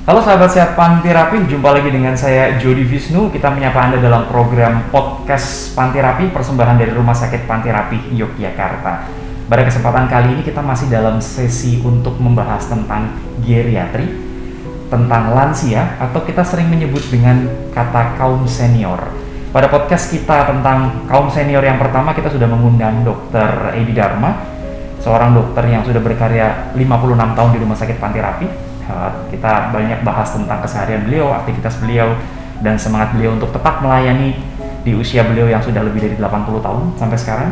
Halo sahabat sehat Panti Rapih, jumpa lagi dengan saya Jody Visnu. Kita menyapa Anda dalam program podcast Panti Rapih, persembahan dari Rumah Sakit Panti Rapih Yogyakarta. Pada kesempatan kali ini kita masih dalam sesi untuk membahas tentang geriatri, tentang lansia, atau kita sering menyebut dengan kata kaum senior. Pada podcast kita tentang kaum senior yang pertama, kita sudah mengundang Dr. Edi Dharma, seorang dokter yang sudah berkarya 56 tahun di Rumah Sakit Panti Rapih. Kita banyak bahas tentang keseharian beliau, aktivitas beliau, dan semangat beliau untuk tetap melayani di usia beliau yang sudah lebih dari 80 tahun sampai sekarang.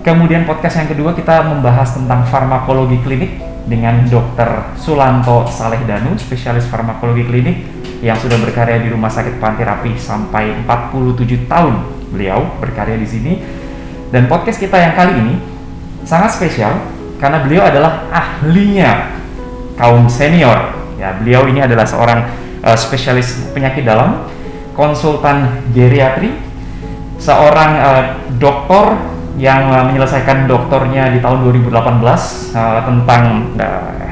Kemudian podcast yang kedua kita membahas tentang farmakologi klinik dengan Dr. Sulanto Saleh Danu, spesialis farmakologi klinik yang sudah berkarya di Rumah Sakit Panti Rapih sampai 47 tahun beliau berkarya di sini. Dan podcast kita yang kali ini sangat spesial karena beliau adalah ahlinya kaum senior. Ya, beliau ini adalah seorang spesialis penyakit dalam, konsultan geriatri, seorang dokter yang menyelesaikan doktornya di tahun 2018 tentang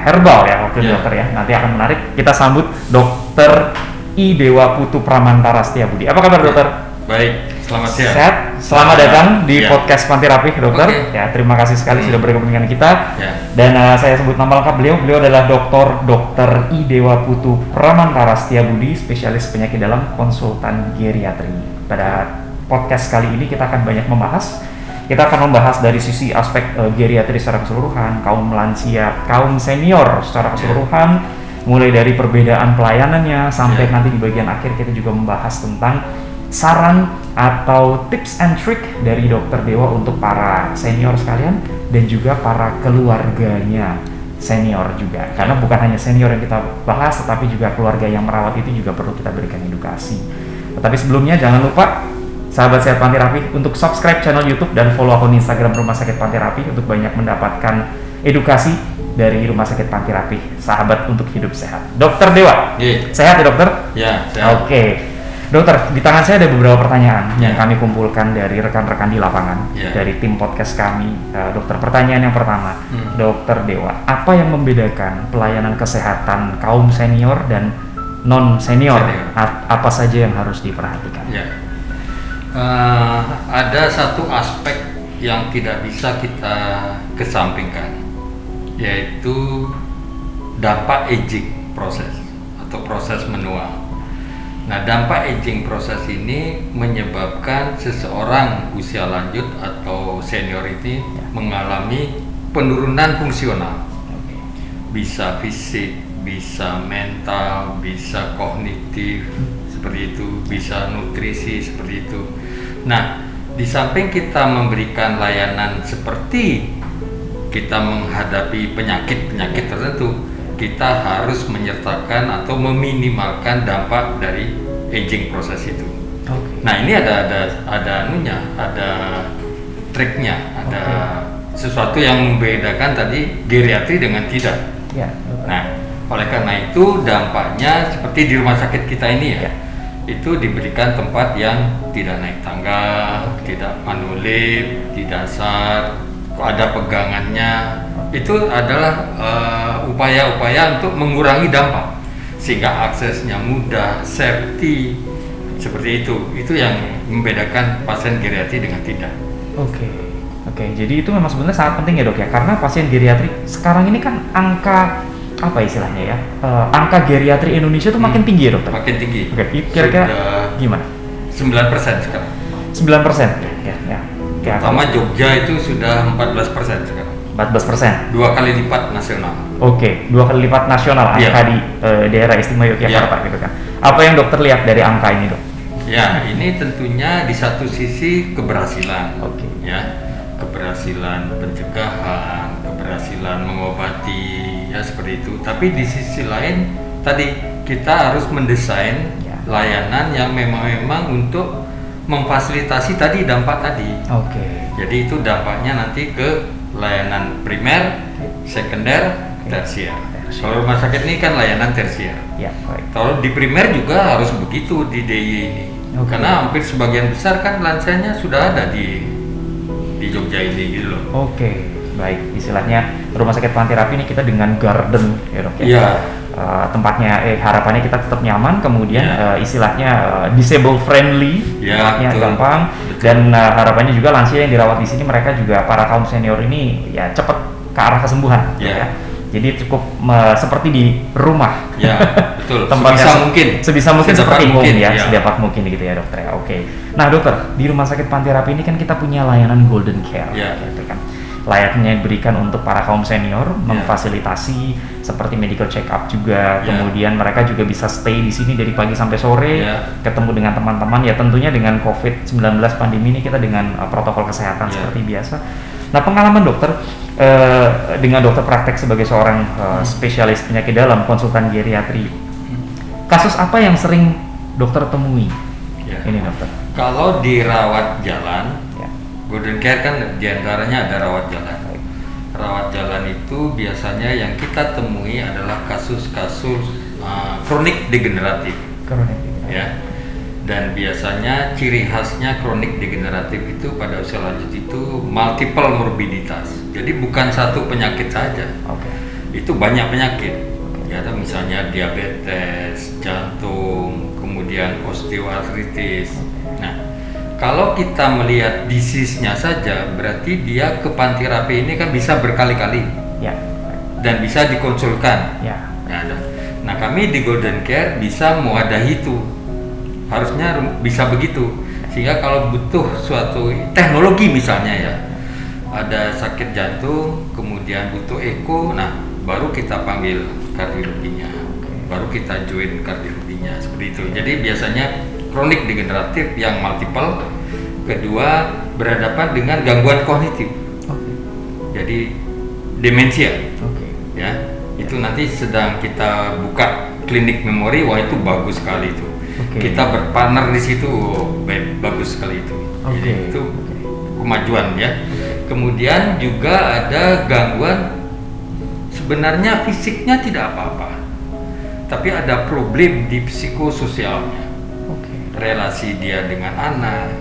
herbal ya waktu dokter ya. Nanti akan menarik. Kita sambut Dr. I Dewa Putu Pramantara Setiabudi. Apa kabar dokter? Baik, selamat siang. Sehat. Selamat datang di podcast Panti Rapih, dokter. Okay. Ya, terima kasih sekali sudah bergabung dengan kita. Dan saya sebut nama lengkap beliau. Beliau adalah Dr. I Dewa Putu Pramantara Setiabudi, spesialis penyakit dalam, konsultan geriatri. Pada podcast kali ini kita akan banyak membahas. Kita akan membahas dari sisi aspek geriatri secara keseluruhan, kaum lansia, kaum senior secara keseluruhan, mulai dari perbedaan pelayanannya sampai nanti di bagian akhir kita juga membahas tentang saran atau tips and trick dari Dokter Dewa untuk para senior sekalian dan juga para keluarganya senior juga. Karena bukan hanya senior yang kita bahas, tetapi juga keluarga yang merawat itu juga perlu kita berikan edukasi. Tetapi sebelumnya jangan lupa sahabat sehat Panti Rapih untuk subscribe channel YouTube dan follow akun Instagram Rumah Sakit Panti Rapih untuk banyak mendapatkan edukasi dari Rumah Sakit Panti Rapih, sahabat untuk hidup sehat. Dokter Dewa, sehat ya dokter? Ya, sehat. Oke. Dokter, di tangan saya ada beberapa pertanyaan yang kami kumpulkan dari rekan-rekan di lapangan, dari tim podcast kami. Dokter, pertanyaan yang pertama, Dokter Dewa, apa yang membedakan pelayanan kesehatan kaum senior dan non-senior? Apa saja yang harus diperhatikan? Ada satu aspek yang tidak bisa kita kesampingkan, yaitu dampak aging proses atau proses menua. Nah, dampak aging proses ini menyebabkan seseorang usia lanjut atau seniority mengalami penurunan fungsional. Bisa fisik, bisa mental, bisa kognitif, seperti itu, bisa nutrisi, seperti itu. Nah, di samping kita memberikan layanan seperti kita menghadapi penyakit-penyakit tertentu, kita harus menyertakan atau meminimalkan dampak dari aging proses itu. Nah, ini ada triknya, ada sesuatu yang membedakan tadi geriatri dengan tidak. Nah, oleh karena itu dampaknya seperti di rumah sakit kita ini itu diberikan tempat yang tidak naik tangga, tidak manulip, di dasar, ada pegangannya. Itu adalah upaya-upaya untuk mengurangi dampak sehingga aksesnya mudah, safety, seperti itu. Itu yang membedakan pasien geriatri dengan tidak. Oke, jadi itu memang sebenarnya sangat penting ya dok ya, karena pasien geriatri sekarang ini kan angka apa istilahnya ya, angka geriatri Indonesia tuh makin tinggi ya dokter? Makin tinggi. Kira-kira gimana? 9% sekarang. 9%? Ya. Pertama Jogja itu sudah 14% sekarang. 14%? 2 kali lipat nasional. 2 kali lipat nasional angka di daerah istimewa Yogyakarta gitu kan. Apa yang dokter lihat dari angka ini dok? Ya, ini tentunya di satu sisi keberhasilan. Keberhasilan pencegahan, keberhasilan mengobati, ya seperti itu. Tapi di sisi lain tadi kita harus mendesain layanan yang memang untuk memfasilitasi tadi dampak tadi. Jadi itu dampaknya nanti ke layanan primer, sekunder, tersier. Kalau rumah sakit ini kan layanan tersier. Kalau di primer juga harus begitu di DIY ini. Karena hampir sebagian besar kan lansianya sudah ada di Jogja ini gitu loh. Baik. Istilahnya rumah sakit Panti Rapih ini kita dengan garden ya dok ya. tempatnya harapannya kita tetap nyaman, kemudian istilahnya disable friendly, tempatnya gampang, dan harapannya juga lansia yang dirawat di sini mereka juga para kaum senior ini ya cepat ke arah kesembuhan, ya. Jadi cukup seperti di rumah, ya betul. sebisa mungkin seperti home ya, sedapat mungkin gitu ya dokter ya. Oke. Nah dokter, di rumah sakit Panterapi ini kan kita punya layanan Golden Care, gitu kan. Layaknya diberikan untuk para kaum senior, memfasilitasi seperti medical check up juga, kemudian mereka juga bisa stay di sini dari pagi sampai sore, ketemu dengan teman-teman, ya tentunya dengan COVID-19 pandemi ini kita dengan protokol kesehatan seperti biasa. Nah pengalaman dokter dengan dokter praktek sebagai seorang spesialis penyakit dalam, konsultan geriatri, kasus apa yang sering dokter temui? Ini dokter. Kalau dirawat jalan, Golden Care kan diantaranya ada rawat jalan. Rawat jalan itu biasanya yang kita temui adalah kasus-kasus kronik degeneratif. Ya. Dan biasanya ciri khasnya kronik degeneratif itu pada usia lanjut itu multiple morbiditas. Jadi bukan satu penyakit saja. Itu banyak penyakit. Ya, misalnya diabetes, jantung, kemudian osteoartritis. Nah, kalau kita melihat disease-nya saja, berarti dia ke Panterapi ini kan bisa berkali-kali, dan bisa dikonsulkan. Nah, kami di Golden Care bisa mewadahi itu, harusnya bisa begitu. Sehingga kalau butuh suatu teknologi misalnya ya, ada sakit jantung, kemudian butuh eko, nah baru kita panggil kardiologinya, baru kita join kardiologinya seperti itu. Jadi biasanya kronik degeneratif yang multiple, kedua berhadapan dengan gangguan kognitif, jadi demensia, ya itu nanti sedang kita buka klinik memori, wah itu bagus sekali itu, kita berpartner di situ, bagus sekali itu, jadi itu kemajuan ya. Kemudian juga ada gangguan sebenarnya fisiknya tidak apa-apa, tapi ada problem di psikososialnya. Relasi dia dengan anak,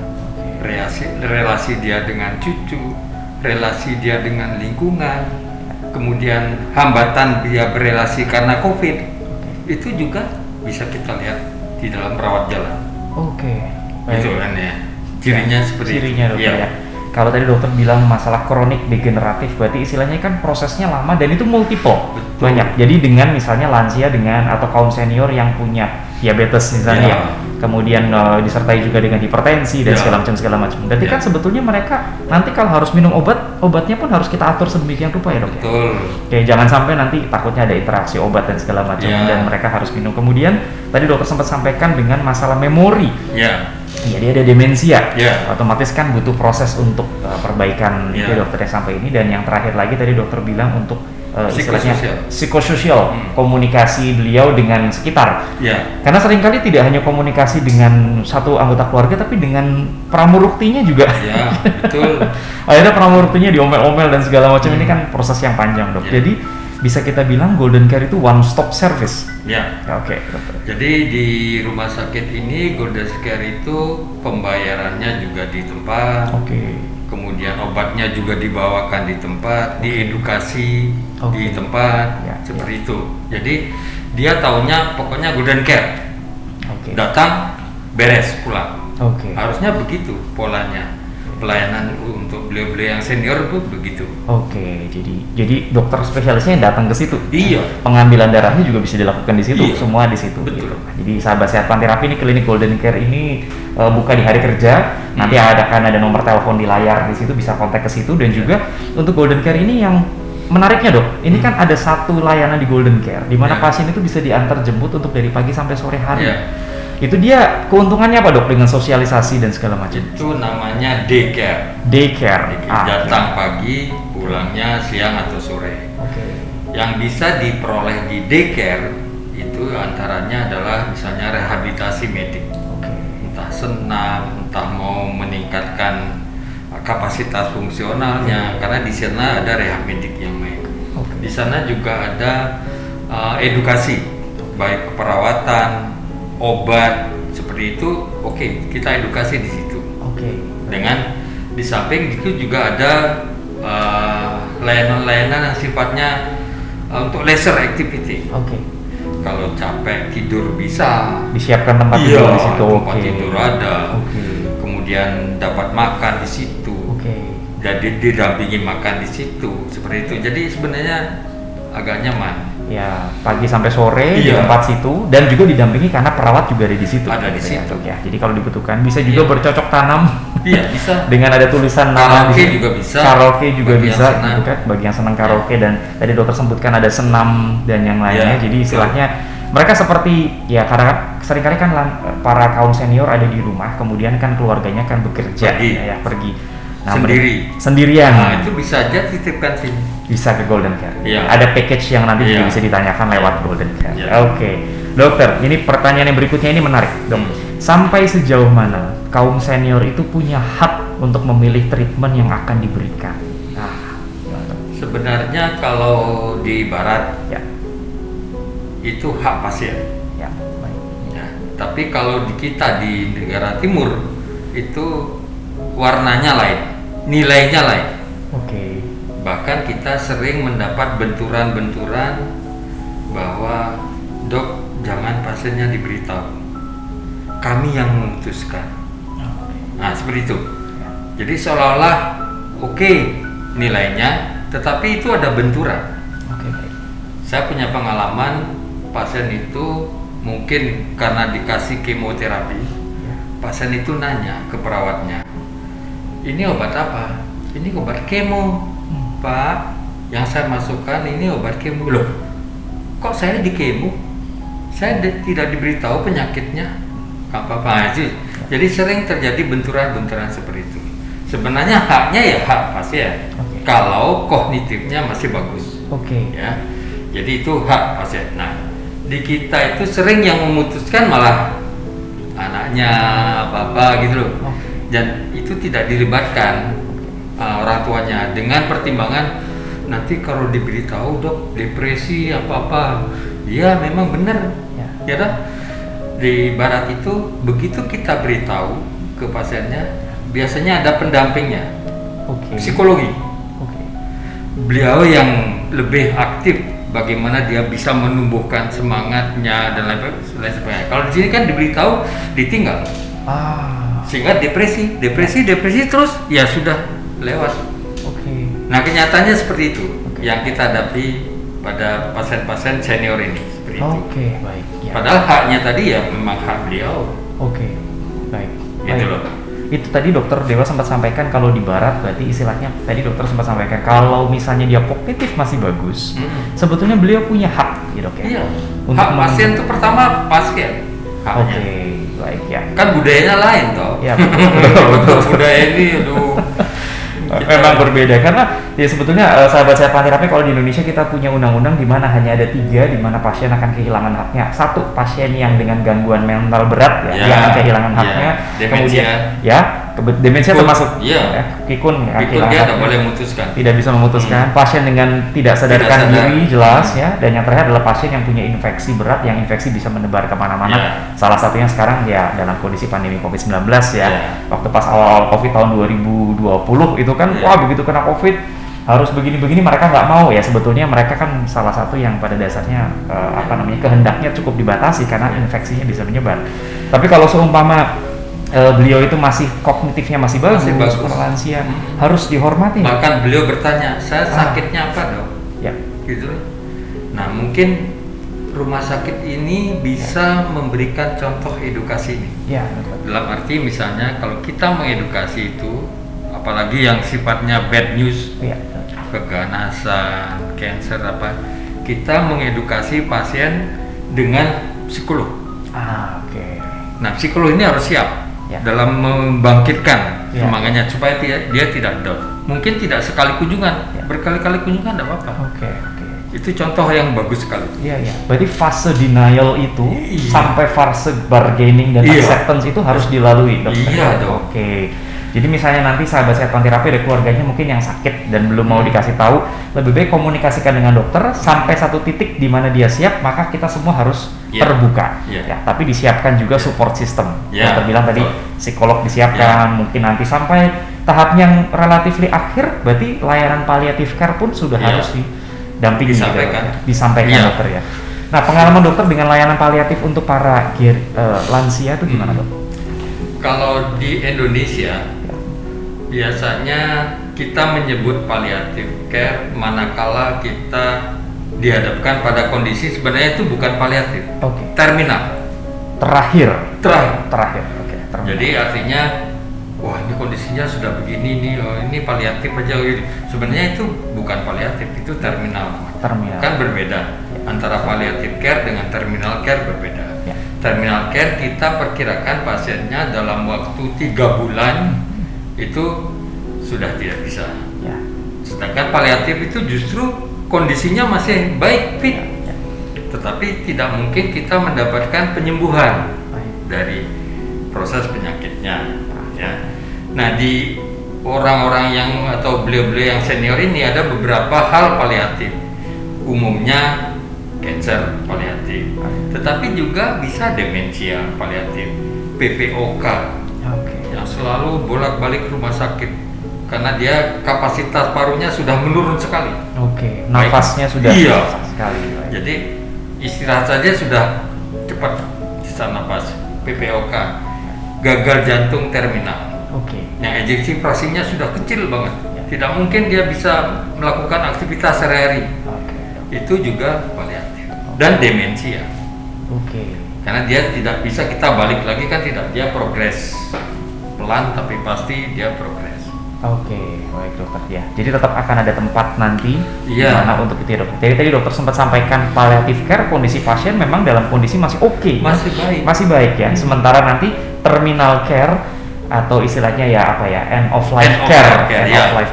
relasi dia dengan cucu, relasi dia dengan lingkungan, kemudian hambatan dia berelasi karena COVID, itu juga bisa kita lihat di dalam rawat jalan. Itu kan ya, cirinya seperti cirinya itu. Dokter, ya. Kalau tadi dokter bilang masalah kronik degeneratif, berarti istilahnya kan prosesnya lama dan itu multiple, banyak. Jadi dengan misalnya lansia dengan atau kaum senior yang punya diabetes misalnya, kemudian disertai juga dengan hipertensi dan segala macam. Berarti kan sebetulnya mereka nanti kalau harus minum obatnya pun harus kita atur sedemikian rupa ya dok. Oke, jangan sampai nanti takutnya ada interaksi obat dan segala macam dan mereka harus minum. Kemudian tadi dokter sempat sampaikan dengan masalah memori. Jadi ada demensia, otomatis kan butuh proses untuk perbaikan itu dokter sampai ini. Dan yang terakhir lagi tadi dokter bilang untuk istilahnya psikososial, komunikasi beliau dengan sekitar. Karena seringkali tidak hanya komunikasi dengan satu anggota keluarga, tapi dengan pramuruktinya juga. Betul. Akhirnya pramuruktinya diomel-omel dan segala macam. Ini kan proses yang panjang dok. Jadi bisa kita bilang Golden Care itu one stop service. Jadi di rumah sakit ini Golden Care itu pembayarannya juga di tempat. Kemudian obatnya juga dibawakan di tempat, diedukasi di tempat, seperti itu. Jadi dia taunya pokoknya Golden Care, datang beres pulang. Harusnya begitu polanya. Pelayanan untuk beliau-beliau yang senior itu begitu. Jadi dokter spesialisnya yang datang ke situ. Pengambilan darahnya juga bisa dilakukan di situ, semua di situ. Gitu. Jadi sahabat sehat Panterapi ini klinik Golden Care ini buka di hari kerja. Nanti akan ada nomor telepon di layar di situ, bisa kontak ke situ. Dan juga untuk Golden Care ini yang menariknya dok, ini kan ada satu layanan di Golden Care di mana pasien itu bisa diantar jemput untuk dari pagi sampai sore hari. Itu dia keuntungannya apa dok dengan sosialisasi dan segala macam? Itu namanya daycare. Datang pagi, pulangnya siang atau sore. Yang bisa diperoleh di daycare itu antaranya adalah misalnya rehabilitasi medik, entah senam, entah mau meningkatkan kapasitas fungsionalnya, karena di sana ada rehab medik yang baik. Di sana juga ada edukasi, baik keperawatan, obat seperti itu. Kita edukasi di situ. Dengan di samping itu juga ada layanan-layanan yang sifatnya untuk leisure activity. Kalau capek tidur bisa. Disiapkan tempat tidur di situ. Tempat tidur ada. Kemudian dapat makan di situ. Jadi didampingi makan di situ seperti itu. Jadi sebenarnya agak nyaman. Ya, pagi sampai sore di tempat situ dan juga didampingi karena perawat juga ada di situ. Ada di situ. Ya, jadi kalau dibutuhkan bisa juga bercocok tanam. Iya, bisa. Dengan ada tulisan nama karaoke juga bisa. Karaoke juga bisa, gitu kan? Bagi yang senang karaoke dan tadi dokter sebutkan ada senam dan yang lainnya. Jadi istilahnya mereka seperti ya karena seringkali kan para kaum senior ada di rumah, kemudian kan keluarganya kan bekerja, pergi. Nah, sendirian. Nah, itu bisa aja titipkan sini. Bisa ke Golden Care. Iya. Ada package yang nanti juga bisa ditanyakan lewat Golden Care. Oke. Dokter, ini pertanyaan yang berikutnya ini menarik, Dok. Sampai sejauh mana kaum senior itu punya hak untuk memilih treatment yang akan diberikan? Nah, sebenarnya kalau di barat itu hak pasien. Tapi kalau di kita di negara timur itu warnanya lain, nilainya lain. Bahkan kita sering mendapat benturan-benturan bahwa dok jangan pasiennya diberitahu, kami yang memutuskan. Nah seperti itu. Jadi seolah-olah nilainya, tetapi itu ada benturan. Saya punya pengalaman pasien itu mungkin karena dikasih kemoterapi, pasien itu nanya ke perawatnya, ini obat apa? Ini obat kemo, Pak. Yang saya masukkan ini obat kemo. Loh, kok saya di kemo? Saya tidak diberitahu penyakitnya. Gak apa-apa sih. Jadi sering terjadi benturan-benturan seperti itu. Sebenarnya haknya ya hak pasien. Kalau kognitifnya masih bagus. Ya. Jadi itu hak pasien. Nah, di kita itu sering yang memutuskan malah anaknya, apa gitu loh. Dan itu tidak dilibatkan orang tuanya dengan pertimbangan nanti kalau diberitahu dok depresi apa ya memang benar ya dok. Di barat itu begitu kita beritahu ke pasiennya biasanya ada pendampingnya, psikologi. Beliau yang lebih aktif bagaimana dia bisa menumbuhkan semangatnya dan lain sebagainya. Kalau di sini kan diberitahu ditinggal. Sehingga depresi terus ya sudah lewat. Nah kenyataannya seperti itu yang kita hadapi pada pasien-pasien senior ini seperti itu. Baik. Padahal haknya tadi ya memang hak beliau. Baik. Gitu loh. Itu tadi dokter Dewa sempat sampaikan kalau di barat berarti istilahnya tadi dokter sempat sampaikan kalau misalnya dia kognitif masih bagus, sebetulnya beliau punya hak gitu Iya. Hak pasien itu pertama pasien. Baik ya. Kan budayanya lain toh. Iya betul. Budaya ini memang berbeda karena ya sebetulnya sahabat saya Panterapi kalau di Indonesia kita punya undang-undang di mana hanya ada 3 di mana pasien akan kehilangan haknya. 1 pasien yang dengan gangguan mental berat dia akan kehilangan haknya. Kemudian demensia termasuk pikun dia tidak boleh memutuskan. Tidak bisa memutuskan. Pasien dengan tidak sadarkan diri jelas ya. Dan yang terakhir adalah pasien yang punya infeksi berat yang infeksi bisa menebar kemana-mana. Salah satunya sekarang ya dalam kondisi pandemi COVID-19 ya. Waktu pas awal-awal COVID tahun 2020 itu kan begitu kena COVID harus begini-begini mereka nggak mau ya. Sebetulnya mereka kan salah satu yang pada dasarnya kehendaknya cukup dibatasi karena infeksinya bisa menyebar. Tapi kalau seumpama beliau itu masih kognitifnya masih bagus, lansia harus dihormati. Bahkan beliau bertanya, saya sakitnya apa dok? Gitu. Nah mungkin rumah sakit ini bisa memberikan contoh edukasi ini. Dalam arti misalnya kalau kita mengedukasi itu, apalagi yang sifatnya bad news, keganasan, cancer kita mengedukasi pasien dengan psikolog. Nah psikolog ini harus siap dalam membangkitkan semangatnya supaya dia tidak down. Mungkin tidak sekali kunjungan, berkali-kali kunjungan tidak apa-apa. Itu contoh yang bagus sekali. Berarti fase denial itu sampai fase bargaining dan acceptance itu harus dilalui, dokter. Jadi misalnya nanti sahabat saya Panterapi ada keluarganya mungkin yang sakit dan belum mau dikasih tahu, lebih baik komunikasikan dengan dokter sampai satu titik di mana dia siap, maka kita semua harus terbuka. Tapi disiapkan juga support system. Dokter bilang tadi psikolog disiapkan, mungkin nanti sampai tahap yang relatifly akhir, berarti layanan palliative care pun sudah harus didampingi, disampaikan dokter ya. Nah, pengalaman dokter dengan layanan paliatif untuk para lansia itu gimana, Dok? Kalau di Indonesia biasanya kita menyebut palliative care manakala kita dihadapkan pada kondisi sebenarnya itu bukan paliatif, terminal. Terakhir. Oke. Jadi artinya, wah ini kondisinya sudah begini nih, oh, ini paliatif aja. Sebenarnya itu bukan paliatif, itu terminal. Kan berbeda. Antara palliative care dengan terminal care berbeda. Terminal care kita perkirakan pasiennya dalam waktu 3 bulan itu sudah tidak bisa. Sedangkan paliatif itu justru kondisinya masih baik, fit. Tetapi tidak mungkin kita mendapatkan penyembuhan dari proses penyakitnya. Nah, di orang-orang yang atau beliau-beliau yang senior ini ada beberapa hal paliatif. Umumnya cancer paliatif, tetapi juga bisa demensia paliatif, PPOK yang selalu bolak-balik rumah sakit karena dia kapasitas parunya sudah menurun sekali. Nafasnya sudah susah sekali. Jadi istirahat saja sudah cepat sesak nafas. PPOK, gagal jantung terminal. Yang ejeksi fraksinya sudah kecil banget. Tidak mungkin dia bisa melakukan aktivitas sehari-hari. Itu juga paliatif. Dan demensia. Karena dia tidak bisa kita balik lagi, kan tidak, dia progres pelan tapi pasti dia progres. Baik dokter ya. Jadi tetap akan ada tempat nanti mana untuk itu ya, dokter. Jadi tadi dokter sempat sampaikan palliative care kondisi pasien memang dalam kondisi masih masih baik ya. Sementara nanti terminal care atau istilahnya end of life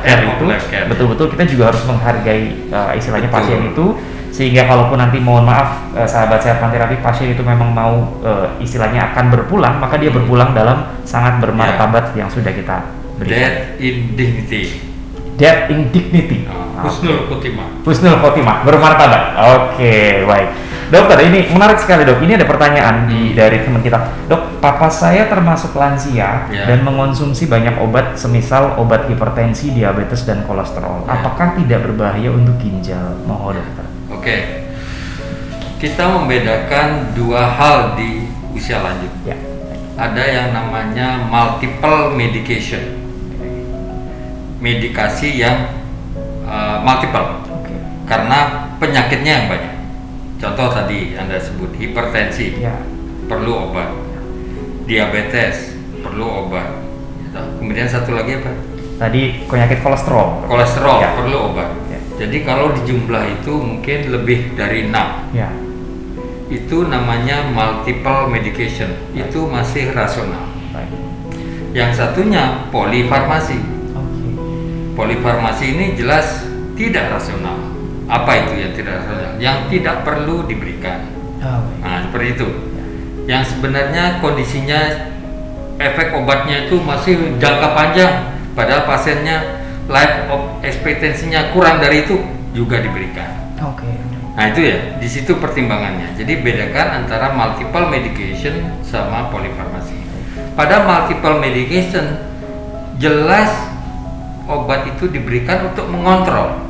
care itu betul-betul kita juga harus menghargai istilahnya pasien itu, sehingga kalaupun nanti mohon maaf sahabat sehat Panterapi pasien itu memang mau istilahnya akan berpulang, maka dia berpulang dalam sangat bermartabat yang sudah kita berikan. Death in dignity. Husnul khotimah, bermartabat. Baik. Dokter, ini menarik sekali, Dok. Ini ada pertanyaan dari teman kita. Dok, papa saya termasuk lansia dan mengonsumsi banyak obat, semisal obat hipertensi, diabetes, dan kolesterol. Apakah tidak berbahaya untuk ginjal? Mohon, dokter. Kita membedakan dua hal di usia lanjut. Ada yang namanya multiple medication. Medikasi yang multiple. Karena penyakitnya yang banyak. Contoh tadi Anda sebut hipertensi, perlu obat. Diabetes, perlu obat. Kemudian satu lagi apa? Tadi penyakit kolesterol. Perlu obat. Jadi kalau di jumlah itu mungkin lebih dari 6. Itu namanya multiple medication. Itu masih rasional. Yang satunya polifarmasi. Polifarmasi ini jelas tidak rasional. Apa itu yang tidak rasional? Yang tidak perlu diberikan. Nah, seperti itu. Yang sebenarnya kondisinya efek obatnya itu masih jangka panjang, padahal pasiennya life expectancy-nya kurang dari itu juga diberikan. Nah, itu ya, di situ pertimbangannya. Jadi bedakan antara multiple medication sama polifarmasi. Pada multiple medication jelas obat itu diberikan untuk mengontrol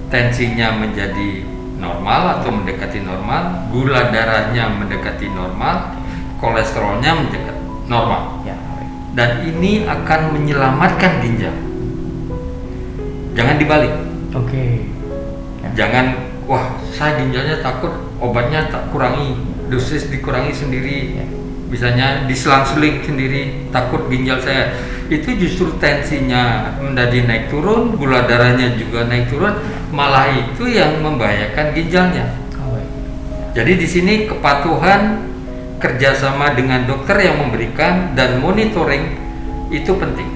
tensinya menjadi normal atau mendekati normal, gula darahnya mendekati normal, kolesterolnya mendekati normal. Dan ini akan menyelamatkan ginjal. Jangan dibalik. Jangan, wah saya ginjalnya takut, obatnya tak kurangi, dosis dikurangi sendiri, misalnya diselang-seling sendiri, takut ginjal saya. Itu justru tensinya menjadi naik turun, gula darahnya juga naik turun, malah itu yang membahayakan ginjalnya. Jadi di sini kepatuhan, kerjasama dengan dokter yang memberikan dan monitoring itu penting.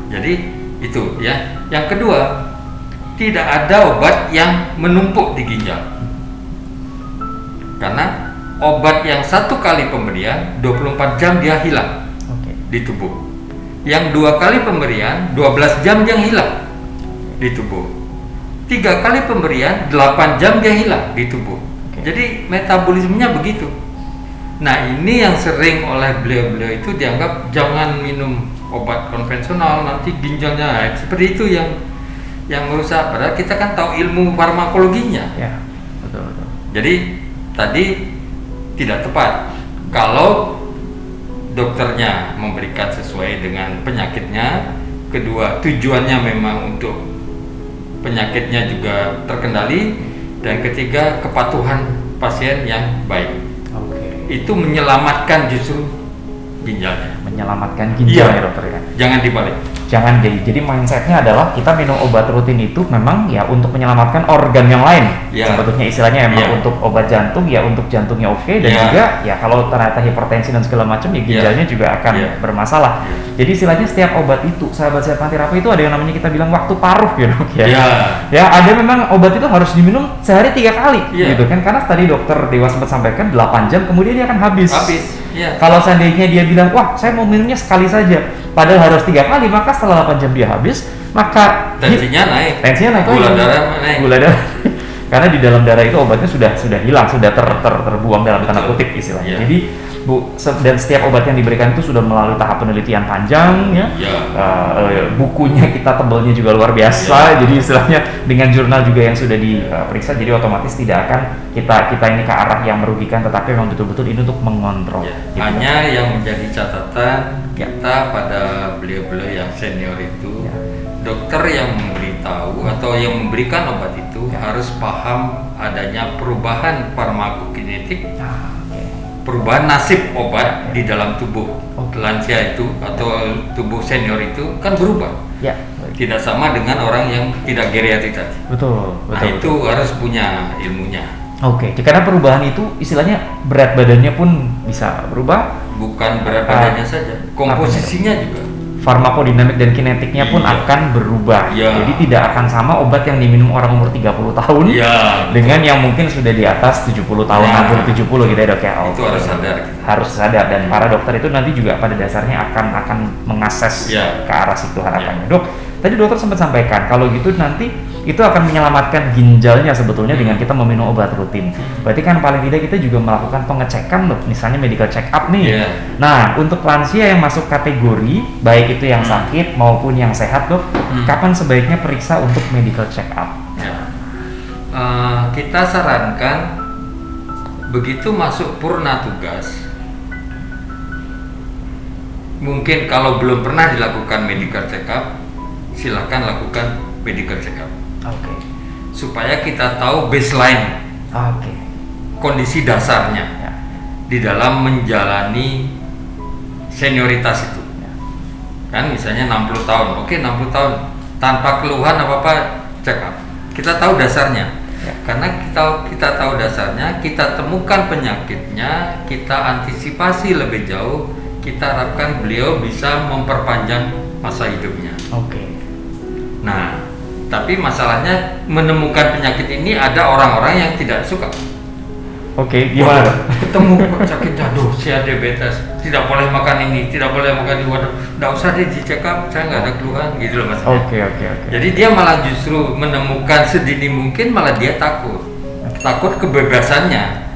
Jadi itu ya. Yang kedua, tidak ada obat yang menumpuk di ginjal. Karena obat yang satu kali pemberian 24 jam dia hilang di tubuh. Yang 2 kali pemberian 12 jam dia hilang di tubuh. 3 kali pemberian 8 jam dia hilang di tubuh. Jadi metabolismenya begitu. Nah, ini yang sering oleh beliau-beliau itu dianggap jangan minum obat konvensional nanti ginjalnya seperti itu yang merusak. Padahal kita kan tahu ilmu farmakologinya. Betul. Jadi tadi tidak tepat kalau dokternya memberikan sesuai dengan penyakitnya. Kedua, tujuannya memang untuk penyakitnya juga terkendali. Dan ketiga, kepatuhan pasien yang baik. Itu menyelamatkan justru ginjalnya. Menyelamatkan ginjal ya dokter ya. Jangan dibalik. Jangan jadi mindsetnya adalah kita minum obat rutin itu memang ya untuk menyelamatkan organ yang lain. Sebetulnya istilahnya memang untuk obat jantung ya untuk jantungnya oke, dan juga ya kalau ternyata hipertensi dan segala macam ya ginjalnya juga akan bermasalah. Jadi istilahnya setiap obat itu, sahabat Sehat Panterapi itu ada yang namanya kita bilang waktu paruh ya dok ya. Ya ada memang obat itu harus diminum sehari 3 kali gitu kan, karena tadi dokter Dewa sempat sampaikan 8 jam kemudian dia akan habis. Kalau seandainya dia bilang wah saya mau minumnya sekali saja, padahal harus 3 kali, maka setelah 8 jam dia habis, maka tensinya naik, gula darah naik, karena di dalam darah itu obatnya sudah hilang, sudah terbuang dalam tanda kutip istilahnya. Jadi dan setiap obat yang diberikan itu sudah melalui tahap penelitian panjang ya. Bukunya kita tebelnya juga luar biasa. Jadi istilahnya dengan jurnal juga yang sudah diperiksa, jadi otomatis tidak akan kita ini ke arah yang merugikan, tetapi memang betul-betul ini untuk mengontrol. Gitu. Hanya yang menjadi catatan kita pada beliau-beliau yang senior itu, dokter yang memberitahu atau yang memberikan obat itu harus paham adanya perubahan farmakokinetik, perubahan nasib obat di dalam tubuh lansia itu atau tubuh senior itu kan berubah. Tidak sama dengan orang yang tidak geriatrik tadi. Betul. Itu harus punya ilmunya. Karena perubahan itu istilahnya berat badannya pun bisa berubah. Bukan berat badannya saja, komposisinya juga. Farmakodinamik dan kinetiknya pun akan berubah. Jadi tidak akan sama obat yang diminum orang umur 30 tahun dengan yang mungkin sudah di atas 70 tahun, 60-70 gitu ya dok ya. Itu harus sadar. Harus sadar, dan para dokter itu nanti juga pada dasarnya akan mengakses ke arah situ harapannya. Dok, tadi dokter sempat sampaikan kalau gitu nanti itu akan menyelamatkan ginjalnya sebetulnya dengan kita meminum obat rutin. Berarti kan paling tidak kita juga melakukan pengecekan loh, misalnya medical check up nih. Nah, untuk lansia yang masuk kategori baik itu yang sakit maupun yang sehat dok, kapan sebaiknya periksa untuk medical check up? Kita sarankan begitu masuk purna tugas, mungkin kalau belum pernah dilakukan medical check up, silakan lakukan medical check up. Supaya kita tahu baseline, kondisi dasarnya di dalam menjalani senioritas itu. Kan misalnya 60 tahun, 60 tahun tanpa keluhan apa-apa check up. Kita tahu dasarnya. Karena kita tahu dasarnya, kita temukan penyakitnya, kita antisipasi lebih jauh, kita harapkan beliau bisa memperpanjang masa hidupnya. Nah, tapi masalahnya menemukan penyakit ini ada orang-orang yang tidak suka. Gimana? Ketemu sakitnya, aduh saya diabetes, tidak boleh makan ini, tidak boleh makan ini, waduh, nggak usah deh di check up, saya nggak ada keluhan, gitu loh maksudnya. Jadi dia malah justru menemukan sedini mungkin, malah dia takut kebebasannya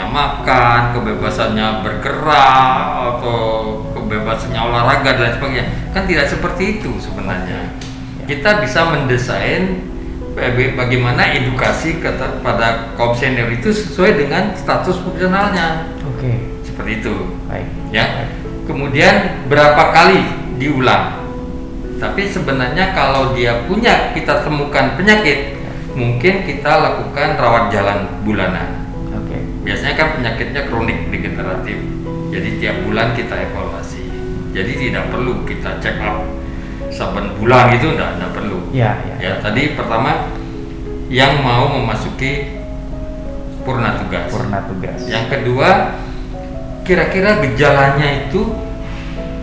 makan, kebebasannya bergerak, atau kebebasannya olahraga dan sebagainya. Kan tidak seperti itu sebenarnya. Kita bisa mendesain bagaimana edukasi pada kaum senior itu sesuai dengan status fungsionalnya. Seperti itu. Kemudian berapa kali diulang. Tapi sebenarnya kalau dia kita temukan penyakit, mungkin kita lakukan rawat jalan bulanan. Biasanya kan penyakitnya kronik degeneratif. Jadi tiap bulan kita evaluasi. Jadi tidak perlu kita check up saben bulan, itu enggak perlu. Tadi pertama yang mau memasuki purna tugas. Yang kedua, kira-kira gejalanya itu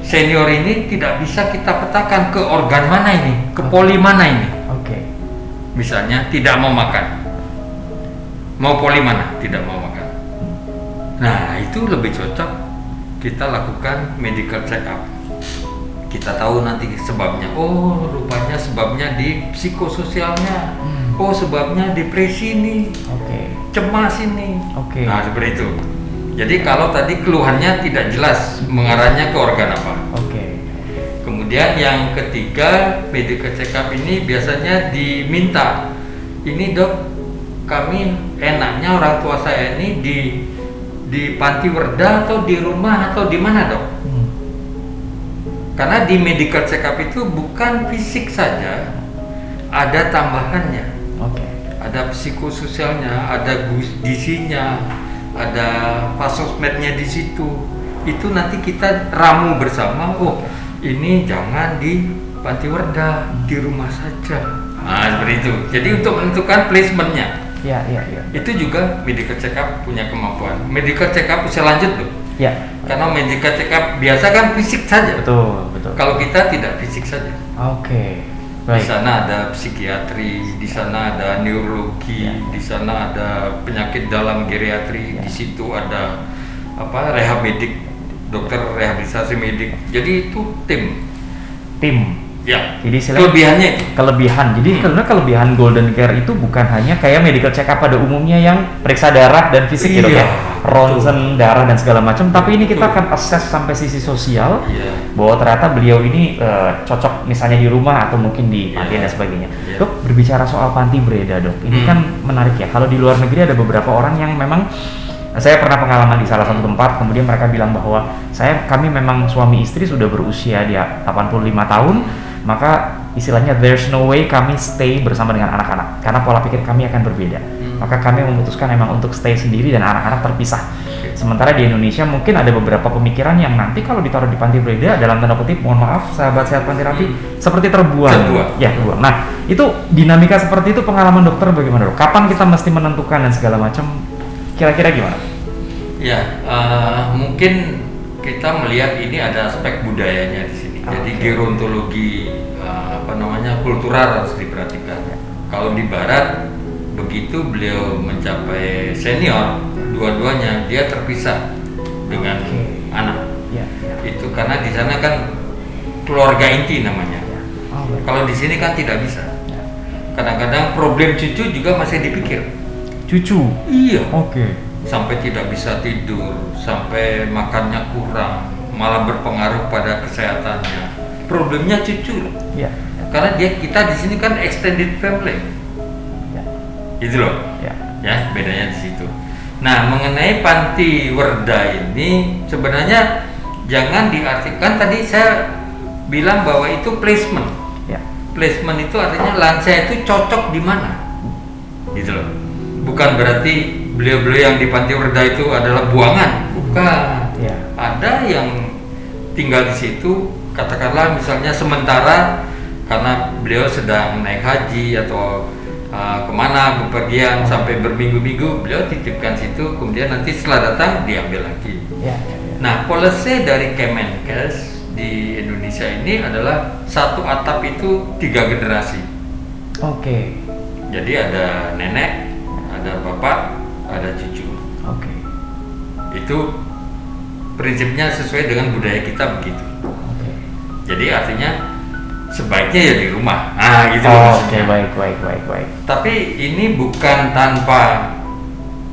senior ini tidak bisa kita petakan ke organ mana ini, ke poli mana ini. Misalnya tidak mau makan, mau poli mana, tidak mau makan. Nah, itu lebih cocok kita lakukan medical check up. Kita tahu nanti sebabnya. Oh, rupanya sebabnya di psikososialnya. Oh, sebabnya depresi nih. Cemas ini. Nah, seperti itu. Jadi kalau tadi keluhannya tidak jelas mengarahnya ke organ apa. Kemudian yang ketiga, medical check up ini biasanya diminta. Ini dok, kami enaknya orang tua saya ini di panti werda atau di rumah atau di mana dok? Karena di medical check up itu bukan fisik saja, ada tambahannya. Ada psikososialnya, ada gizinya, ada pasosmednya di situ. Itu nanti kita ramu bersama. Oh, ini jangan di panti werda, di rumah saja. Nah, seperti itu. Jadi untuk menentukan placementnya. Ya. Itu juga medical check up punya kemampuan. Medical check up usia lanjut loh. Ya. Karena medical check up biasa kan fisik saja. Betul. Kalau kita tidak fisik saja. Baik. Di sana ada psikiatri, di sana ada neurologi, di sana ada penyakit dalam geriatri, di situ ada rehamedik, dokter rehabilitasi medik. Jadi itu tim. Ya. Jadi kelebihannya itu. Jadi karena kelebihan Golden Care itu bukan hanya kayak medical check up pada umumnya yang periksa darah dan fisik gitu ya, ronsen darah dan segala macam. Tapi ini kita akan assess sampai sisi sosial, bahwa ternyata beliau ini cocok misalnya di rumah atau mungkin di panti dan sebagainya. Dok, berbicara soal panti Breda dok, ini kan menarik ya. Kalau di luar negeri ada beberapa orang yang memang saya pernah pengalaman di salah satu tempat, kemudian mereka bilang bahwa kami memang suami istri sudah berusia di 85 tahun, maka istilahnya there's no way kami stay bersama dengan anak-anak karena pola pikir kami akan berbeda. Maka kami memutuskan memang untuk stay sendiri dan anak-anak terpisah. Sementara di Indonesia mungkin ada beberapa pemikiran yang nanti kalau ditaruh di panti Breda, dalam tanda kutip, mohon maaf sahabat sehat panti rapi, seperti terbuang. Terbuang. Nah, itu dinamika seperti itu, pengalaman dokter bagaimana dok? Kapan kita mesti menentukan dan segala macam? Kira-kira gimana? Mungkin kita melihat ini ada aspek budayanya di sini. Jadi gerontologi kultural harus diperhatikan. Kalau di barat begitu beliau mencapai senior, dua-duanya dia terpisah dengan anak. Itu karena di sana kan keluarga inti namanya. Kalau di sini kan tidak bisa. Kadang-kadang problem cucu juga masih dipikir. Cucu? Iya. Sampai tidak bisa tidur, sampai makannya kurang, malah berpengaruh pada kesehatannya. Problemnya cucu, karena kita di sini kan extended family, gitu loh. Ya, bedanya di situ. Nah, mengenai panti werda ini sebenarnya jangan diartikan, tadi saya bilang bahwa itu placement. Placement itu artinya lansia itu cocok di mana, gitu loh. Bukan berarti beliau-beliau yang di panti werda itu adalah buangan, bukan. Ada yang tinggal di situ, katakanlah misalnya sementara karena beliau sedang naik haji atau kemana bepergian sampai berminggu-minggu, beliau titipkan situ, kemudian nanti setelah datang diambil lagi. Nah, policy dari Kemenkes di Indonesia ini adalah satu atap itu 3 generasi. Jadi ada nenek, ada bapak, ada cucu. Itu prinsipnya sesuai dengan budaya kita begitu. Jadi artinya sebaiknya ya di rumah. Gitu maksudnya. Baik. Tapi ini bukan tanpa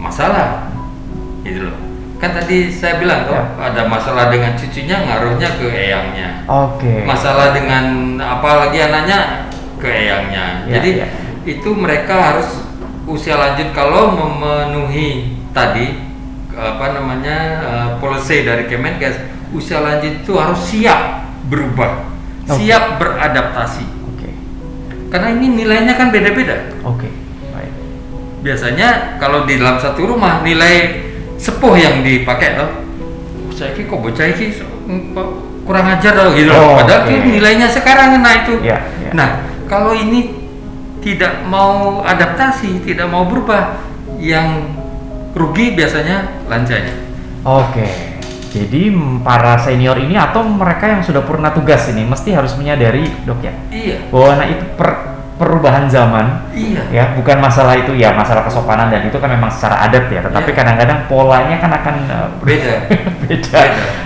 masalah, gitu loh. Kan tadi saya bilang ada masalah dengan cucunya, ngaruhnya ke eyangnya. Masalah dengan apalagi anaknya, ke eyangnya. Jadi itu mereka harus usia lanjut kalau memenuhi tadi policy dari Kemenkes, usia lanjut itu harus siap berubah, siap beradaptasi. Karena ini nilainya kan beda-beda. Baik. Biasanya kalau di dalam satu rumah nilai sepuh yang dipakai saya kok bocah ini kurang ajar gitu. Padahal nilainya sekarang itu. Nah, kalau ini tidak mau adaptasi, tidak mau berubah, yang rugi biasanya lansianya. Jadi para senior ini atau mereka yang sudah purna tugas ini mesti harus menyadari dok ya, bahwa itu perubahan zaman, ya bukan masalah itu ya masalah kesopanan dan itu kan memang secara adat ya, tetapi kadang-kadang polanya kan akan beda.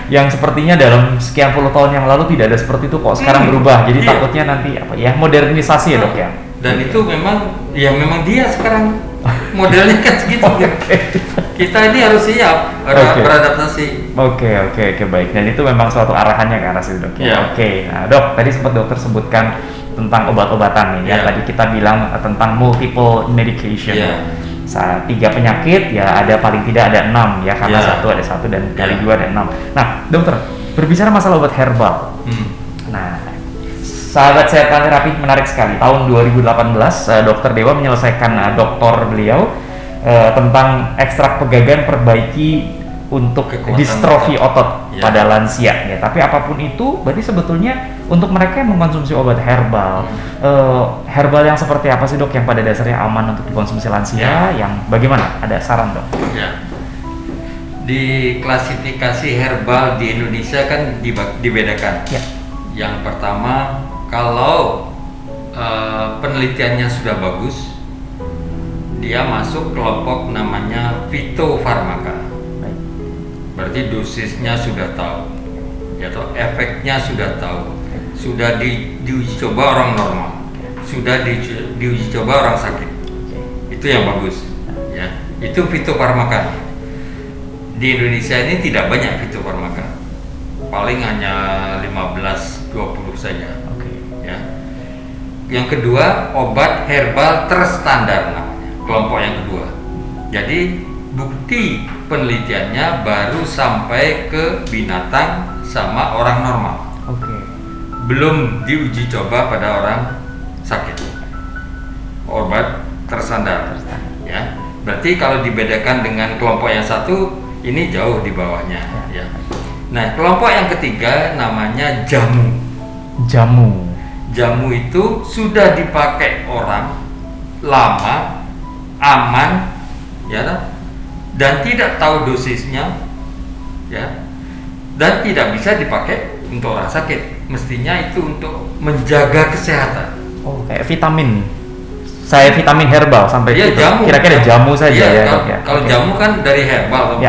Yang sepertinya dalam sekian puluh tahun yang lalu tidak ada seperti itu kok, sekarang berubah. Jadi takutnya nanti modernisasi ya dok ya. Dan itu memang dia sekarang modelnya kan segitu. Kita ini harus siap beradaptasi. Baik. Dan itu memang suatu arahannya ke arah situ dok. Nah dok, tadi sempat dokter sebutkan tentang obat-obatan nih ya. Tadi kita bilang tentang multiple medication. 3 penyakit ya ada paling tidak ada 6 ya, karena satu ada 1 dan kali 2 ada 6. Nah dokter, berbicara masalah obat herbal, nah sahabat sehat terapi menarik sekali. Tahun 2018 Dokter Dewa menyelesaikan doktor beliau tentang ekstrak pegagan perbaiki untuk distrofi otot pada lansia ya. Tapi apapun itu berarti sebetulnya untuk mereka yang mengkonsumsi obat herbal, herbal yang seperti apa sih dok yang pada dasarnya aman untuk dikonsumsi lansia, yang bagaimana? Ada saran dok? Ya. Di klasifikasi herbal di Indonesia kan dibedakan. Ya. Yang pertama, kalau penelitiannya sudah bagus, dia masuk kelompok namanya fitofarmaka. Berarti dosisnya sudah tahu, ya toh, efeknya sudah tahu, sudah diuji coba orang normal, sudah diuji coba orang sakit. Itu yang bagus, ya. Itu fitofarmaka. Di Indonesia ini tidak banyak fitofarmaka, paling hanya 15-20 saja. Ya. Yang kedua, obat herbal terstandar namanya, kelompok yang kedua. Jadi bukti penelitiannya baru sampai ke binatang sama orang normal. Belum diuji coba pada orang sakit. Obat terstandar. Ya. Berarti kalau dibedakan dengan kelompok yang satu, ini jauh di bawahnya. Ya. Nah, kelompok yang ketiga namanya jamu. Jamu itu sudah dipakai orang lama, aman, ya, dan tidak tahu dosisnya, ya, dan tidak bisa dipakai untuk orang sakit. Mestinya itu untuk menjaga kesehatan. Oh, kayak vitamin. Saya vitamin herbal sampai jamu. Kira-kira jamu saja ya. Kalau jamu kan dari herbal,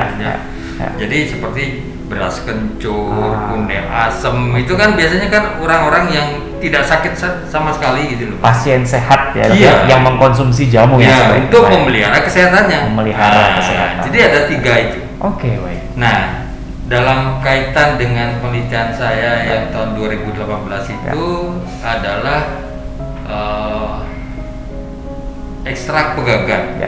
jadi seperti beras kencur, kunir asem, itu kan biasanya kan orang-orang yang tidak sakit sama sekali gitu loh. Pasien sehat ya, yang mengkonsumsi jamu untuk memelihara kesehatannya. Kesehatan. Jadi ada 3 itu. Baik. Nah, dalam kaitan dengan penelitian saya yang tahun 2018 itu adalah ekstrak pegagan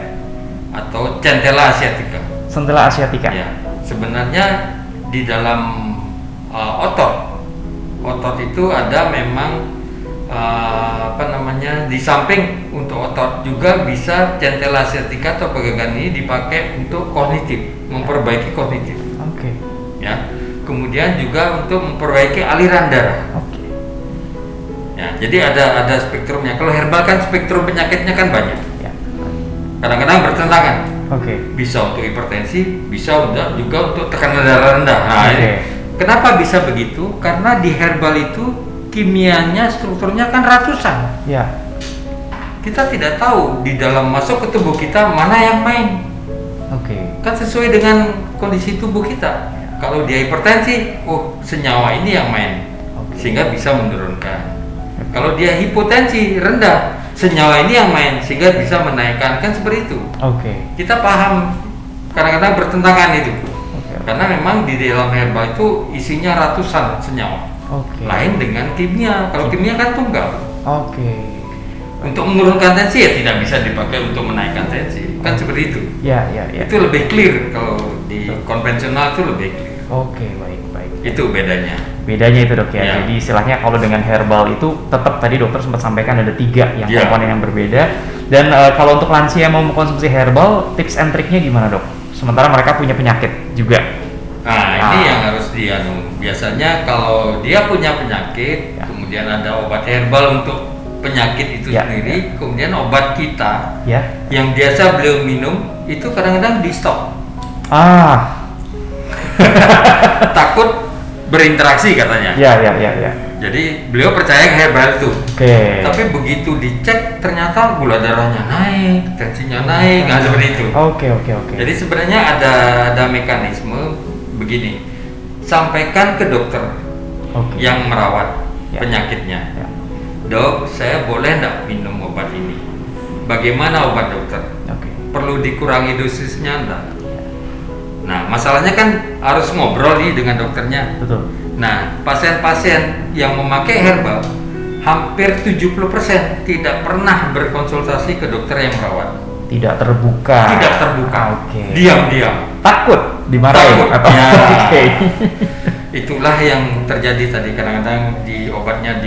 atau Centella asiatica. Centella asiatica. Ya, sebenarnya di dalam otot itu ada memang di samping untuk otot juga bisa Centella asiatica atau pegagan ini dipakai untuk kognitif, memperbaiki kognitif. Ya, kemudian juga untuk memperbaiki aliran darah. Ya, jadi ada spektrumnya. Kalau herbal kan spektrum penyakitnya kan banyak. Kadang-kadang bertentangan. Bisa untuk hipertensi, bisa juga untuk tekanan darah rendah. Nah, kenapa bisa begitu? Karena di herbal itu kimianya, strukturnya kan ratusan. Kita tidak tahu di dalam masuk ke tubuh kita mana yang main. Kan sesuai dengan kondisi tubuh kita. Kalau dia hipertensi, senyawa ini yang main, sehingga bisa menurunkan. Kalau dia hipotensi rendah, senyawa ini yang main sehingga bisa menaikkan, kan seperti itu. Kita paham, kadang-kadang bertentangan itu. Karena memang di dalam herbal itu isinya ratusan senyawa. Lain dengan kimia. Kalau kimia kan tunggal. Untuk menurunkan tensi ya tidak bisa dipakai untuk menaikkan tensi. Kan seperti itu. Itu lebih clear kalau di konvensional itu lebih clear. Baik. Itu bedanya. Bedanya itu dok ya. Jadi istilahnya kalau dengan herbal itu tetap tadi dokter sempat sampaikan ada 3 yang komponen yang berbeda. Dan kalau untuk lansia yang mau mengkonsumsi herbal, tips and triknya gimana dok? Sementara mereka punya penyakit juga. Ini yang harus biasanya kalau dia punya penyakit, kemudian ada obat herbal untuk penyakit itu sendiri, kemudian obat kita yang biasa beliau minum itu kadang-kadang di stop. Takut berinteraksi katanya. Jadi beliau percaya herbal itu. Tapi begitu dicek ternyata gula darahnya naik, tensinya naik, nggak seperti itu. Jadi sebenarnya ada mekanisme begini. Sampaikan ke dokter yang merawat penyakitnya. Dok, saya boleh nggak minum obat ini? Bagaimana obat dokter? Perlu dikurangi dosisnya enggak? Nah, masalahnya kan harus ngobrol nih dengan dokternya. Nah, pasien-pasien yang memakai herbal hampir 70% tidak pernah berkonsultasi ke dokter yang merawat. Tidak terbuka. Tidak terbuka. Oke. Diam-diam. Takut dimarahin Takut. atau Ya. Oke. Itulah yang terjadi tadi, kadang-kadang di obatnya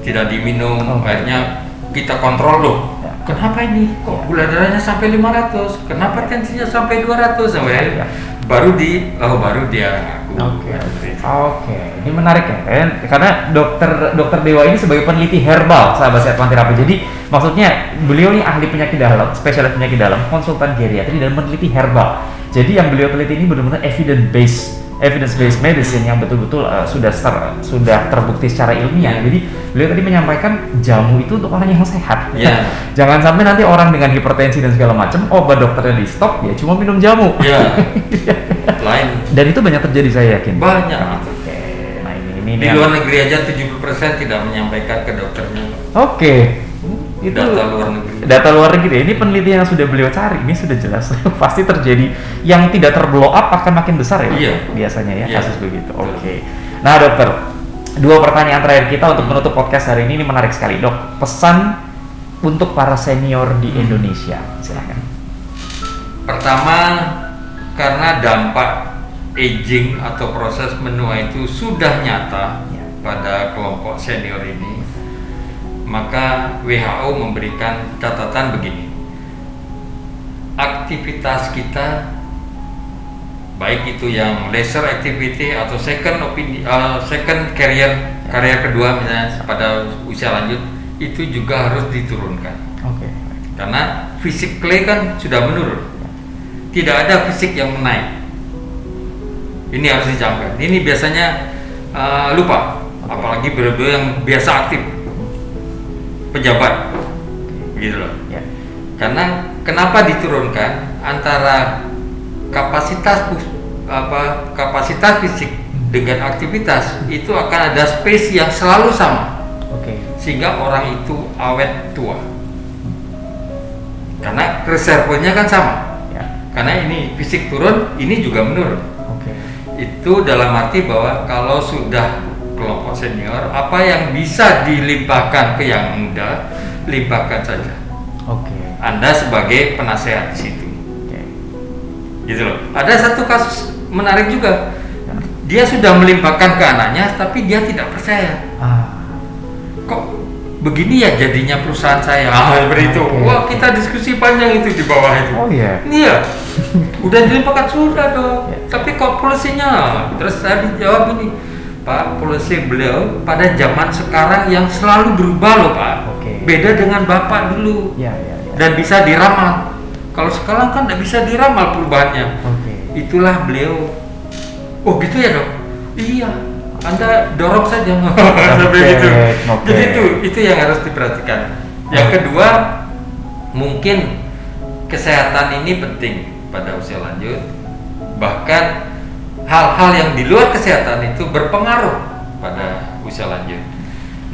tidak diminum, akhirnya kita kontrol loh. Ya. Kenapa ini? Kok gula darahnya sampai 500? Kenapa tensinya sampai 200? Sampai Ya. baru dia ngaku. Oke. Ini menarik ya, karena dokter Dewa ini sebagai peneliti herbal, sahabat sehat Panterapi. Jadi maksudnya beliau ini ahli penyakit dalam, spesialis penyakit dalam, konsultan geriatri dan meneliti herbal. Jadi yang beliau teliti ini benar-benar evidence-based medicine yang betul-betul sudah terbukti secara ilmiah. Jadi beliau tadi menyampaikan jamu itu untuk orang yang sehat. Yeah. Jangan sampai nanti orang dengan hipertensi dan segala macam obat dokternya di stop, ya cuma minum jamu. Yeah. Lain. Dan itu banyak terjadi, saya yakin. Banyak. Oke. Nah ini di luar negeri aja 70% tidak menyampaikan ke dokternya. Oke. Itu data luar negeri. Ini penelitian yang sudah beliau cari, ini sudah jelas pasti terjadi. Yang tidak terblow up akan makin besar ya. Iya. Biasanya ya, Iya. kasus begitu. Oke. Nah dokter, 2 pertanyaan terakhir kita untuk menutup podcast hari ini menarik sekali dok. Pesan untuk para senior di Indonesia, silakan. Pertama, karena dampak aging atau proses menua itu sudah nyata pada kelompok senior ini, maka WHO memberikan catatan begini: aktivitas kita, baik itu yang leisure activity atau second career kedua misalnya pada usia lanjut, itu juga harus diturunkan. Oke. Karena physically kan sudah menurun, tidak ada fisik yang menaik. Ini harus dicampur. Ini biasanya lupa, apalagi beliau yang biasa aktif, pejabat, gitu loh. Ya. Karena kenapa diturunkan antara kapasitas fisik dengan aktivitas itu akan ada space yang selalu sama. Oke. Sehingga orang itu awet tua. Karena reservenya kan sama. Ya. Karena ini fisik turun, ini juga menurun. Oke. Itu dalam arti bahwa kalau sudah kelompok senior, apa yang bisa dilimpahkan ke yang muda, limpahkan saja. Oke. Anda sebagai penasehat di situ. Oke. Gitu loh. Ada satu kasus menarik juga. Dia sudah melimpahkan ke anaknya, tapi dia tidak percaya. Kok begini ya jadinya perusahaan saya? Seperti itu. Wah, kita diskusi panjang itu di bawah itu. Oh iya. Iya. Udah dilimpahkan sudah dong. Tapi kok polisinya? Terus saya dijawab ini, Pak, polisi beliau pada zaman sekarang yang selalu berubah loh Pak. Beda dengan Bapak dulu. Ya. Dan bisa diramal. Kalau sekarang kan tidak bisa diramal perubahannya. Itulah beliau. Oh gitu ya dok? Iya. Anda dorong saja. Begitu. Jadi itu yang harus diperhatikan. Yang kedua, mungkin kesehatan ini penting pada usia lanjut. Bahkan hal-hal yang di luar kesehatan itu berpengaruh pada usia lanjut.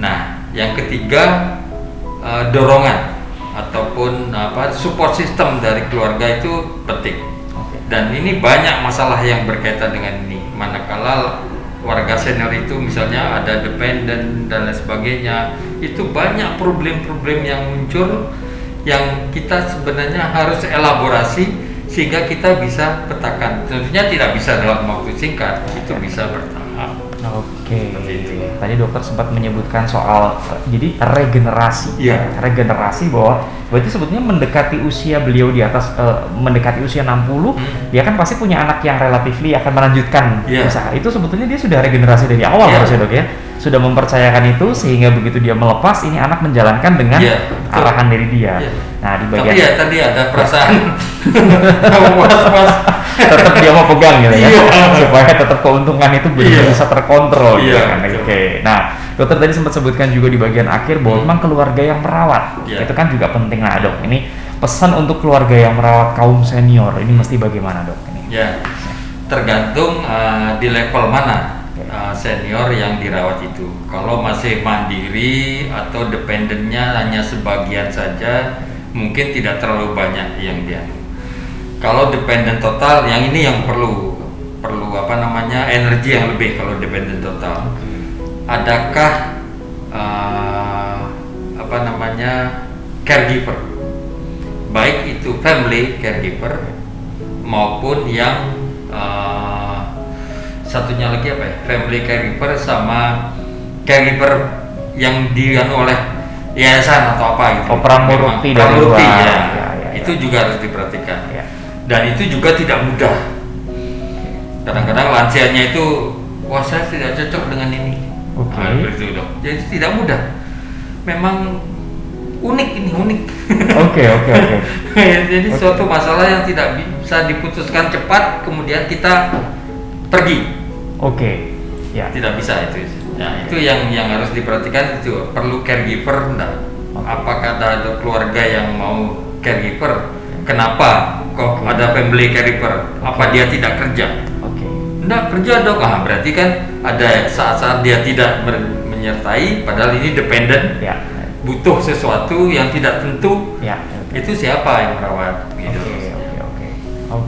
Nah, yang ketiga, dorongan ataupun support system dari keluarga itu penting. Dan ini banyak masalah yang berkaitan dengan ini. Manakala warga senior itu misalnya ada dependen dan lain sebagainya, itu banyak problem-problem yang muncul yang kita sebenarnya harus elaborasi sehingga kita bisa petakan. Tentunya tidak bisa dalam waktu singkat, itu bisa bertahap. Oke. Tadi dokter sempat menyebutkan soal jadi regenerasi. Iya. Regenerasi bahwa berarti sebetulnya mendekati usia beliau di atas mendekati usia 60, dia kan pasti punya anak yang relatifly akan melanjutkan usaha. Itu sebetulnya dia sudah regenerasi dari awal harusnya dok ya. Sudah mempercayakan itu sehingga begitu dia melepas, ini anak menjalankan dengan arahan dari dia. Nah, di bagian tapi ya tadi ada perasaan was-was. Tetap dia mau pegang gitu ya, supaya tetap keuntungan itu benar-benar bisa terkontrol gitu kan. Oke. Nah, dokter tadi sempat sebutkan juga di bagian akhir bahwa memang keluarga yang merawat itu kan juga penting. Nah dok, ini pesan untuk keluarga yang merawat kaum senior ini mesti bagaimana dok ini? Ya, tergantung di level mana senior yang dirawat itu. Kalau masih mandiri atau dependennya hanya sebagian saja, mungkin tidak terlalu banyak yang dia. Kalau dependen total, yang ini yang perlu energi yang lebih kalau dependen total. Adakah caregiver baik itu family caregiver maupun yang satunya lagi apa ya, family caregiver sama caregiver yang dianu oleh yayasan atau apa gitu. Pramurti ya. Itu juga harus diperhatikan. Ya. Dan itu juga tidak mudah. Kadang-kadang lansianya itu, wah saya tidak cocok dengan ini. Begitu dong. Jadi tidak mudah. Memang unik. Oke. Jadi suatu masalah yang tidak bisa diputuskan cepat, kemudian kita pergi. Ya. Tidak bisa itu. Ya, itu yang harus diperhatikan, itu perlu caregiver. Nah, apakah ada keluarga yang mau caregiver? Kenapa kok ada family caregiver? Apa dia tidak kerja? Enggak kerja dong. Berarti kan ada saat-saat dia tidak menyertai, padahal ini dependent. Ya. Butuh sesuatu yang tidak tentu. Ya. Itu siapa yang merawat? Gitu.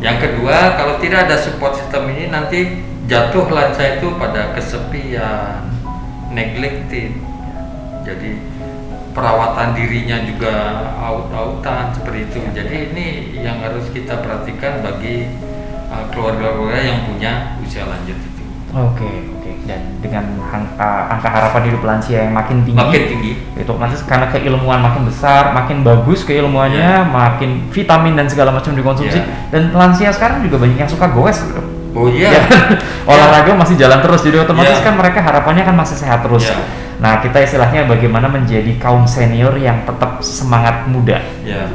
Yang kedua, kalau tidak ada support system ini, nanti jatuh lansia itu pada kesepian, neglected. Jadi perawatan dirinya juga out-outan seperti itu. Jadi ini yang harus kita perhatikan bagi keluarga-keluarga yang punya usia lanjut itu. Oke. Dan dengan angka harapan hidup lansia yang makin tinggi, itu nanti karena keilmuan makin besar, makin bagus keilmuannya, makin vitamin dan segala macam dikonsumsi. Dan lansia sekarang juga banyak yang suka goes. Olahraga masih jalan terus, jadi otomatis kan mereka harapannya kan masih sehat terus. Nah, kita istilahnya bagaimana menjadi kaum senior yang tetap semangat muda.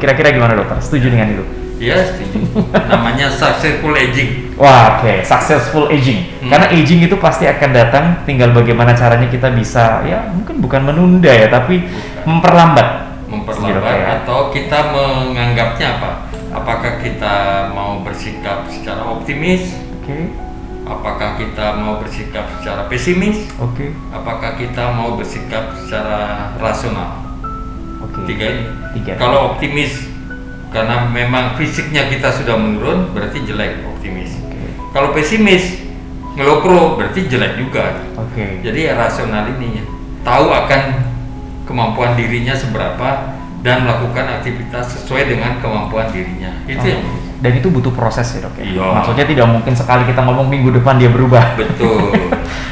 Kira-kira gimana dokter? Setuju dengan itu? Iya, setuju. Namanya successful aging. Wah, successful aging. Karena aging itu pasti akan datang, tinggal bagaimana caranya kita bisa, ya mungkin bukan menunda ya, tapi memperlambat atau kita menganggapnya apa? Apakah kita mau bersikap secara optimis? Apakah kita mau bersikap secara pesimis? Apakah kita mau bersikap secara rasional? Tiga ini. Kalau optimis karena memang fisiknya kita sudah menurun, berarti jelek, optimis. Kalau pesimis, ngelokro, berarti jelek juga. Jadi rasional ini tahu akan kemampuan dirinya seberapa dan melakukan aktivitas sesuai dengan kemampuan dirinya. Itu yang dan itu butuh proses ya dok ya. Maksudnya tidak mungkin sekali kita ngomong minggu depan dia berubah. Betul.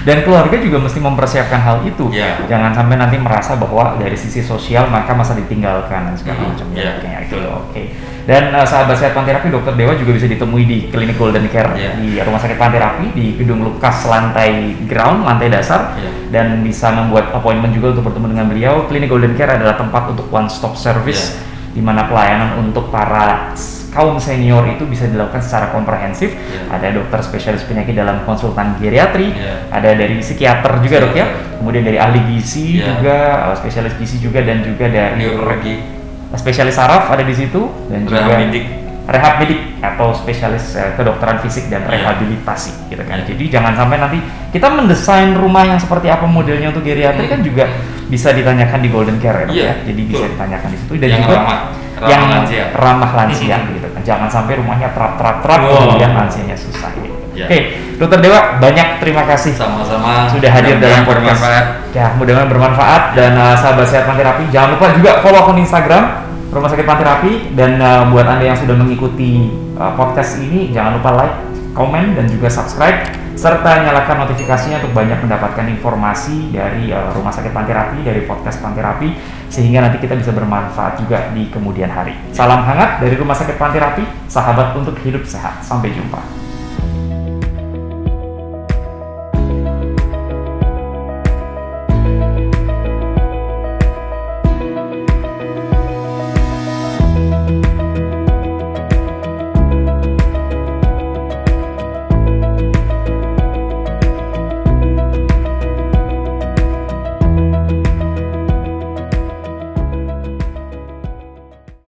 Dan keluarga juga mesti mempersiapkan hal itu. Jangan sampai nanti merasa bahwa dari sisi sosial maka masa ditinggalkan dan segala macam. Dan sahabat sehat Panterapi, Dokter Dewa juga bisa ditemui di Klinik Golden Care di Rumah Sakit Panterapi di Gedung Lukas lantai ground, lantai dasar. Dan bisa membuat appointment juga untuk bertemu dengan beliau. Klinik Golden Care adalah tempat untuk one stop service di mana pelayanan untuk para kaum senior itu bisa dilakukan secara komprehensif. Ada dokter spesialis penyakit dalam konsultan geriatri, ada dari psikiater juga dok ya, kemudian dari ahli gizi juga, spesialis gizi juga, dan juga dari neurologi, spesialis saraf ada di situ, dan juga rehab medik atau spesialis kedokteran fisik dan rehabilitasi gitu kan. Jadi jangan sampai nanti kita mendesain rumah yang seperti apa modelnya untuk geriatri kan juga bisa ditanyakan di Golden Care ya. Jadi bisa ditanyakan di situ, dan yang juga ramah lansia gitu kan. Jangan sampai rumahnya terap kemudian lansianya susah gitu. Oke, Dokter Dewa, banyak terima kasih sama-sama sudah hadir dalam podcast. Mudah-mudahan bermanfaat. Dan sahabat sehat Panterapi, jangan lupa juga follow akun Instagram Rumah Sakit Panterapi, dan buat Anda yang sudah mengikuti podcast ini, jangan lupa like, komen, dan juga subscribe, serta nyalakan notifikasinya untuk banyak mendapatkan informasi dari Rumah Sakit Panterapi, dari podcast Panterapi, sehingga nanti kita bisa bermanfaat juga di kemudian hari. Salam hangat dari Rumah Sakit Panterapi, sahabat untuk hidup sehat. Sampai jumpa.